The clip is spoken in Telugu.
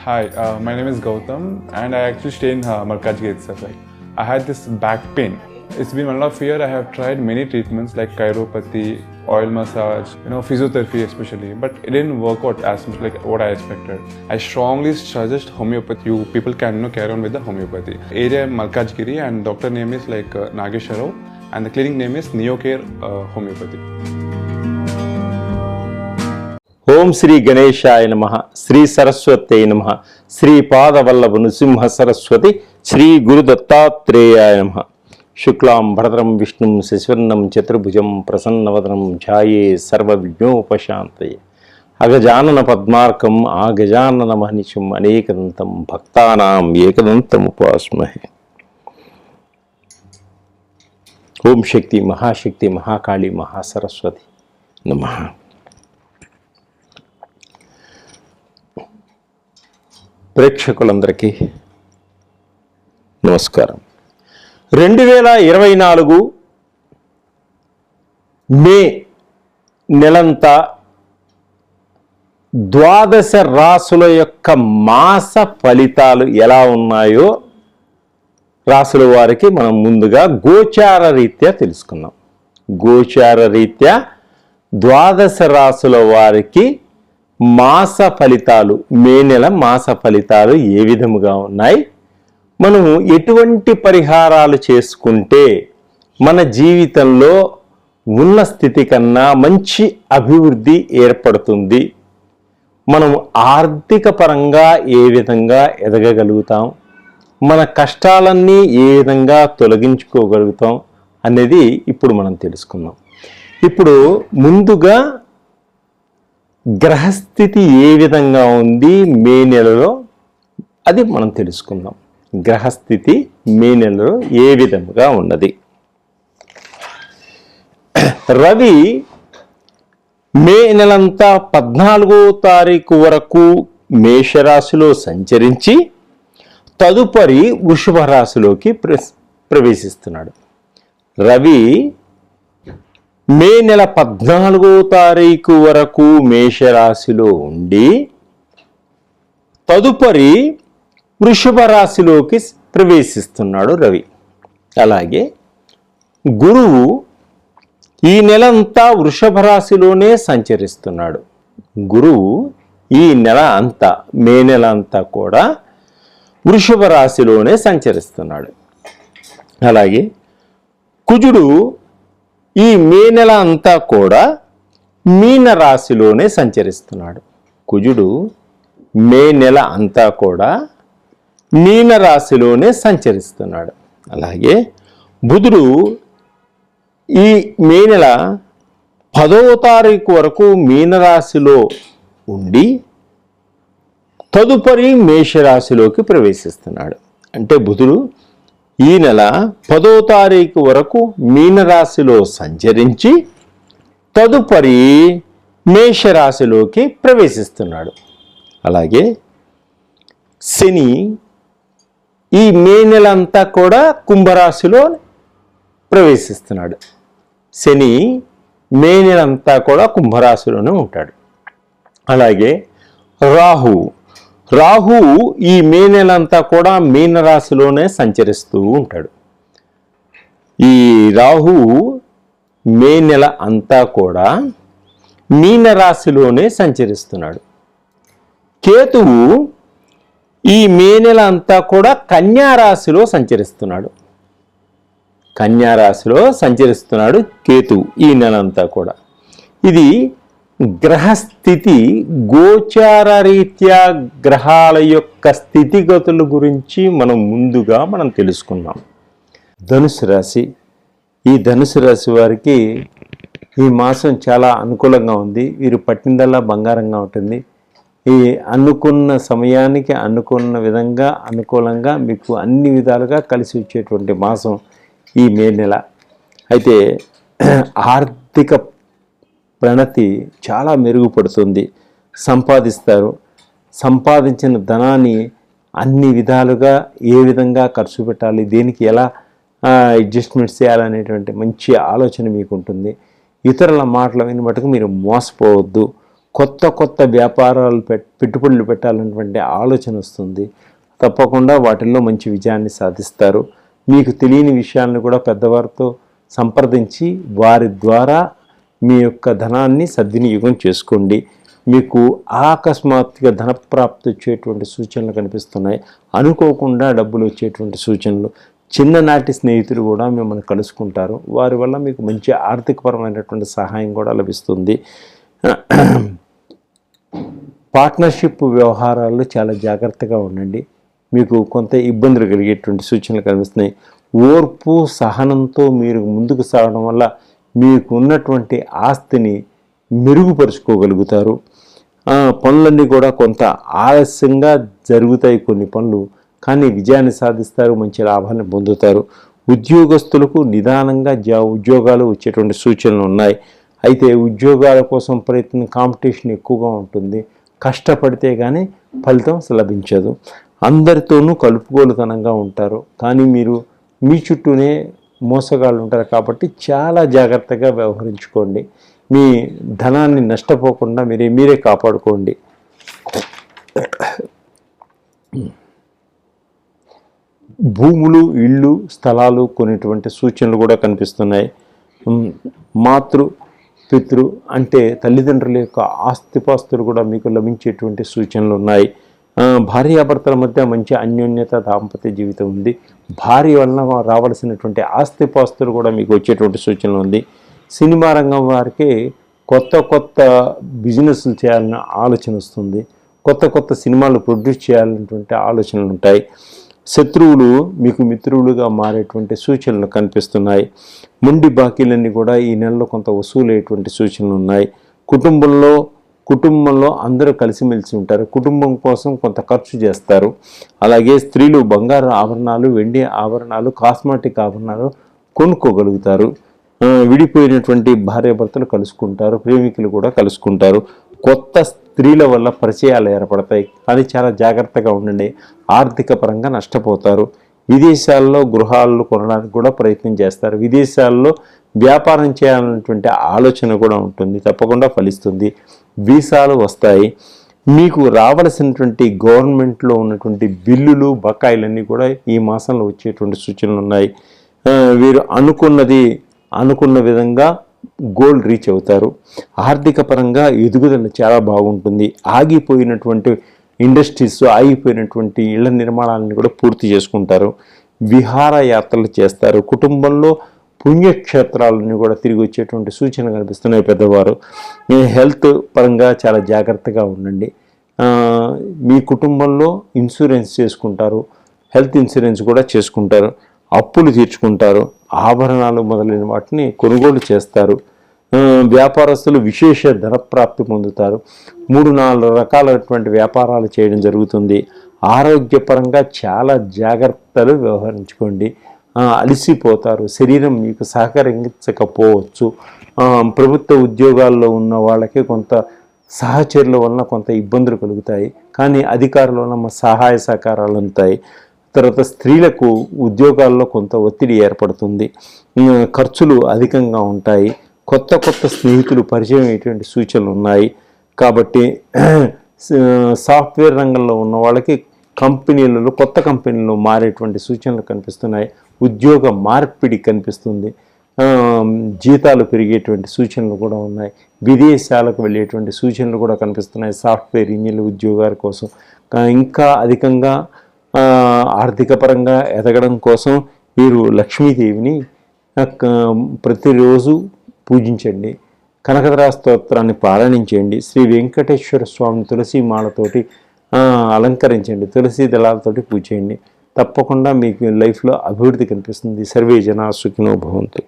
Hi, my name is Gautam and I actually stay in Malkajgiri itself. I had this back pain. It's been 1.5 years. I have tried many treatments like chiropathy, oil massage, physiotherapy especially, but it didn't work out as much like what I expected. I strongly suggest homeopathy. You people can carry on with the homeopathy. Area Malkajgiri and doctor name is like Nageswar Rao and the clinic name is Neocare Homeopathy. ఓం శ్రీ గణేశాయ నమః, శ్రీ సరస్వతే నమః, శ్రీ పాదవల్లభ నృసింహ సరస్వతి, శ్రీ గురు దత్తాత్రేయాయ నమః. శుక్లాం భరద్రం విష్ణుం శశివర్ణం చతుర్భుజం ప్రసన్నవదనం ఛాయే సర్వవిఘ్నోపశాంతయే. అగజానన పద్మార్కం ఆ గజానన మహనిశం అనేకదంతం భక్తానాం ఏకదంతం ఉపాస్మహే. ఓం శక్తి మహాశక్తి మహాకాళి మహాసరస్వతి నమః. ప్రేక్షకులందరికీ నమస్కారం. 2024 మే నెలంతా 12 రాసుల యొక్క మాస ఫలితాలు ఎలా ఉన్నాయో రాసుల వారికి మనం ముందుగా గోచార రీత్యా తెలుసుకుందాం. గోచార రీత్యా 12 రాసుల వారికి మాస ఫలితాలు, మే నెల మాస ఫలితాలు ఏ విధముగా ఉన్నాయి, మనము ఎటువంటి పరిహారాలు చేసుకుంటే మన జీవితంలో ఉన్న స్థితి కన్నా మంచి అభివృద్ధి ఏర్పడుతుంది, మనం ఆర్థిక పరంగా ఏ విధంగా ఎదగగలుగుతాం, మన కష్టాలన్నీ ఏ విధంగా తొలగించుకోగలుగుతాం అనేది ఇప్పుడు మనం తెలుసుకుందాం. ఇప్పుడు ముందుగా గ్రహస్థితి ఏ విధంగా ఉంది మే నెలలో అది మనం తెలుసుకుందాం. గ్రహస్థితి మే నెలలో ఏ విధంగా ఉన్నది. రవి మే నెలంతా 14వ తారీఖు వరకు మేషరాశిలో సంచరించి తదుపరి వృషభ రాశిలోకి ప్రవేశిస్తున్నాడు. రవి మే నెల 14వ తారీఖు వరకు మేషరాశిలో ఉండి తదుపరి వృషభ రాశిలోకి ప్రవేశిస్తున్నాడు రవి. అలాగే గురువు ఈ నెలంతా వృషభ రాశిలోనే సంచరిస్తున్నాడు. గురువు ఈ నెల అంతా, మే నెల అంతా కూడా వృషభ రాశిలోనే సంచరిస్తున్నాడు. అలాగే కుజుడు ఈ మే నెల అంతా కూడా మీన రాశిలోనే సంచరిస్తున్నాడు. కుజుడు మే నెల అంతా కూడా మీన రాశిలోనే సంచరిస్తున్నాడు. అలాగే బుధుడు ఈ మే నెల 10వ తారీఖు వరకు మీనరాశిలో ఉండి తదుపరి మేషరాశిలోకి ప్రవేశిస్తున్నాడు. అంటే బుధుడు ఈ నెల 10వ తారీఖు వరకు మీనరాశిలో సంచరించి తదుపరి మేషరాశిలోకి ప్రవేశిస్తున్నాడు. అలాగే శని ఈ మే నెల అంతా కూడా కుంభరాశిలో ప్రవేశిస్తున్నాడు. శని మే నెల అంతా కూడా కుంభరాశిలోనే ఉంటాడు. అలాగే రాహువు ఈ మే నెలంతా కూడా మీనరాశిలోనే సంచరిస్తూ ఉంటాడు. ఈ రాహువు మే నెల అంతా కూడా మీనరాశిలోనే సంచరిస్తున్నాడు. కేతువు ఈ మే నెల అంతా కూడా కన్యారాశిలో సంచరిస్తున్నాడు. కన్యారాశిలో సంచరిస్తున్నాడు కేతువు ఈ నెలంతా కూడా. ఇది గ్రహస్థితి, గోచార రీత్యా గ్రహాల యొక్క స్థితిగతుల గురించి మనం తెలుసుకున్నాం. ధనుసు రాశి, ఈ ధనుసు రాశి వారికి ఈ మాసం చాలా అనుకూలంగా ఉంది. వీరు పట్టిందల్లా బంగారంగా ఉంటుంది. ఈ అనుకున్న సమయానికి అనుకున్న విధంగా అనుకూలంగా మీకు అన్ని విధాలుగా కలిసి వచ్చేటువంటి మాసం ఈ మే నెల. అయితే ఆర్థిక ప్రణతి చాలా మెరుగుపడుతుంది. సంపాదిస్తారు. సంపాదించిన ధనాన్ని అన్ని విధాలుగా ఏ విధంగా ఖర్చు పెట్టాలి, దేనికి ఎలా అడ్జస్ట్మెంట్స్ చేయాలనేటువంటి మంచి ఆలోచన మీకు ఉంటుంది. ఇతరుల మాటలు విని మటుకు మీరు మోసపోవద్దు. కొత్త కొత్త వ్యాపారాలు పెట్టుబడులు పెట్టాలన్నటువంటి ఆలోచన వస్తుంది. తప్పకుండా వాటిల్లో మంచి విజయాన్ని సాధిస్తారు. మీకు తెలియని విషయాలను కూడా పెద్దవారితో సంప్రదించి వారి ద్వారా మీ యొక్క ధనాన్ని సద్వినియోగం చేసుకోండి. మీకు ఆకస్మాత్తుగా ధనప్రాప్తి వచ్చేటువంటి సూచనలు కనిపిస్తున్నాయి. అనుకోకుండా డబ్బులు వచ్చేటువంటి సూచనలు. చిన్ననాటి స్నేహితులు కూడా మిమ్మల్ని కలుసుకుంటారు. వారి వల్ల మీకు మంచి ఆర్థికపరమైనటువంటి సహాయం కూడా లభిస్తుంది. పార్ట్నర్షిప్ వ్యవహారాల్లో చాలా జాగ్రత్తగా ఉండండి. మీకు కొంత ఇబ్బందులు కలిగేటువంటి సూచనలు కనిపిస్తున్నాయి. ఓర్పు సహనంతో మీరు ముందుకు సాగడం వల్ల మీకు ఉన్నటువంటి ఆస్తిని మెరుగుపరుచుకోగలుగుతారు. పనులన్నీ కూడా కొంత ఆలస్యంగా జరుగుతాయి కొన్ని పనులు, కానీ విజయాన్ని సాధిస్తారు, మంచి లాభాన్ని పొందుతారు. ఉద్యోగస్తులకు నిదానంగా ఉద్యోగాలు వచ్చేటువంటి సూచనలు ఉన్నాయి. అయితే ఉద్యోగాల కోసం కాంపిటీషన్ ఎక్కువగా ఉంటుంది. కష్టపడితే కానీ ఫలితం లభించదు. అందరితోనూ కలుపుకోలుతనంగా ఉంటారు, కానీ మీరు మీ చుట్టూనే మోసగాళ్ళు ఉంటారు. కాబట్టి చాలా జాగ్రత్తగా వ్యవహరించుకోండి. మీ ధనాన్ని నష్టపోకుండా మీరే కాపాడుకోండి. భూములు, ఇళ్ళు, స్థలాలు కొనేటువంటి సూచనలు కూడా కనిపిస్తున్నాయి. పితృ అంటే తల్లిదండ్రుల యొక్క ఆస్తిపాస్తులు కూడా మీకు లభించేటువంటి సూచనలు ఉన్నాయి. భార్యాభర్తల మధ్య మంచి అన్యోన్యత, దాంపత్య జీవితం ఉంది. భార్య వలన రావాల్సినటువంటి ఆస్తిపాస్తులు కూడా మీకు వచ్చేటువంటి సూచనలు ఉంది. సినిమా రంగం వారికి కొత్త బిజినెస్లు చేయాలన్న ఆలోచన వస్తుంది. కొత్త సినిమాలు ప్రొడ్యూస్ చేయాలన్నటువంటి ఆలోచనలు ఉంటాయి. శత్రువులు మీకు మిత్రులుగా మారేటువంటి సూచనలు కనిపిస్తున్నాయి. మొండి బాకీలన్నీ కూడా ఈ నెలలో కొంత వసూలయ్యేటువంటి సూచనలు ఉన్నాయి. కుటుంబంలో అందరూ కలిసిమెలిసి ఉంటారు. కుటుంబం కోసం కొంత ఖర్చు చేస్తారు. అలాగే స్త్రీలు బంగారు ఆభరణాలు, వెండి ఆభరణాలు, కాస్మెటిక్ ఆభరణాలు కొనుక్కోగలుగుతారు. విడిపోయినటువంటి భార్యాభర్తలు కలుసుకుంటారు. ప్రేమికులు కూడా కలుసుకుంటారు. కొత్త స్త్రీల వల్ల పరిచయాలు ఏర్పడతాయి, కానీ చాలా జాగ్రత్తగా ఉండండి. ఆర్థిక పరంగా నష్టపోతారు. విదేశాల్లో గృహాలు కొనడానికి కూడా ప్రయత్నం చేస్తారు. విదేశాల్లో వ్యాపారం చేయాలన్నటువంటి ఆలోచన కూడా ఉంటుంది. తప్పకుండా ఫలిస్తుంది. వీసాలు వస్తాయి. మీకు రావలసినటువంటి గవర్నమెంట్లో ఉన్నటువంటి బిల్లులు, బకాయిలన్నీ కూడా ఈ మాసంలో వచ్చేటువంటి సూచనలు ఉన్నాయి. వీరు అనుకున్న విధంగా గోల్ రీచ్ అవుతారు. ఆర్థిక పరంగా ఎదుగుదల చాలా బాగుంటుంది. ఆగిపోయినటువంటి ఇండస్ట్రీస్, ఆగిపోయినటువంటి ఇళ్ల నిర్మాణాలను కూడా పూర్తి చేసుకుంటారు. విహారయాత్రలు చేస్తారు. కుటుంబంలో పుణ్యక్షేత్రాలని కూడా తిరిగి వచ్చేటువంటి సూచనలు కనిపిస్తున్నాయి. పెద్దవారు మీ హెల్త్ పరంగా చాలా జాగ్రత్తగా ఉండండి. మీ కుటుంబంలో ఇన్సూరెన్స్ చేసుకుంటారు. హెల్త్ ఇన్సూరెన్స్ కూడా చేసుకుంటారు. అప్పులు తీర్చుకుంటారు. ఆభరణాలు మొదలైన వాటిని కొనుగోలు చేస్తారు. వ్యాపారస్తులు విశేష ధనప్రాప్తి పొందుతారు. 3-4 రకాలైనటువంటి వ్యాపారాలు చేయడం జరుగుతుంది. ఆరోగ్యపరంగా చాలా జాగ్రత్తలు వ్యవహరించుకోండి. అలసిపోతారు. శరీరం మీకు సహకరించకపోవచ్చు. ప్రభుత్వ ఉద్యోగాల్లో ఉన్న వాళ్ళకి కొంత సహచరుల వలన కొంత ఇబ్బందులు కలుగుతాయి, కానీ అధికారుల వలన సహాయ సహకారాలు ఉంటాయి. తర్వాత స్త్రీలకు ఉద్యోగాల్లో కొంత ఒత్తిడి ఏర్పడుతుంది. ఖర్చులు అధికంగా ఉంటాయి. కొత్త స్నేహితులు పరిచయం అయ్యేటువంటి సూచనలు ఉన్నాయి. కాబట్టి సాఫ్ట్వేర్ రంగంలో ఉన్న వాళ్ళకి కొత్త కంపెనీలలో మారేటువంటి సూచనలు కనిపిస్తున్నాయి. ఉద్యోగ మార్పిడి కనిపిస్తుంది. జీతాలు పెరిగేటువంటి సూచనలు కూడా ఉన్నాయి. విదేశాలకు వెళ్ళేటువంటి సూచనలు కూడా కనిపిస్తున్నాయి. సాఫ్ట్వేర్ ఇంజనీర్ల ఉద్యోగాల కోసం ఇంకా అధికంగా ఆర్థిక పరంగా ఎదగడం కోసం మీరు లక్ష్మీదేవిని ప్రతిరోజు పూజించండి. కనకదార స్తోత్రాన్ని పారాయణించండి. శ్రీ వెంకటేశ్వర స్వామిని తులసి మాలతోటి అలంకరించండి. తులసి దళాలతోటి పూజ చేయండి. తప్పకుండా మీకు లైఫ్లో అభివృద్ధి కనిపిస్తుంది. సర్వే జనా సుఖినో భవంతు.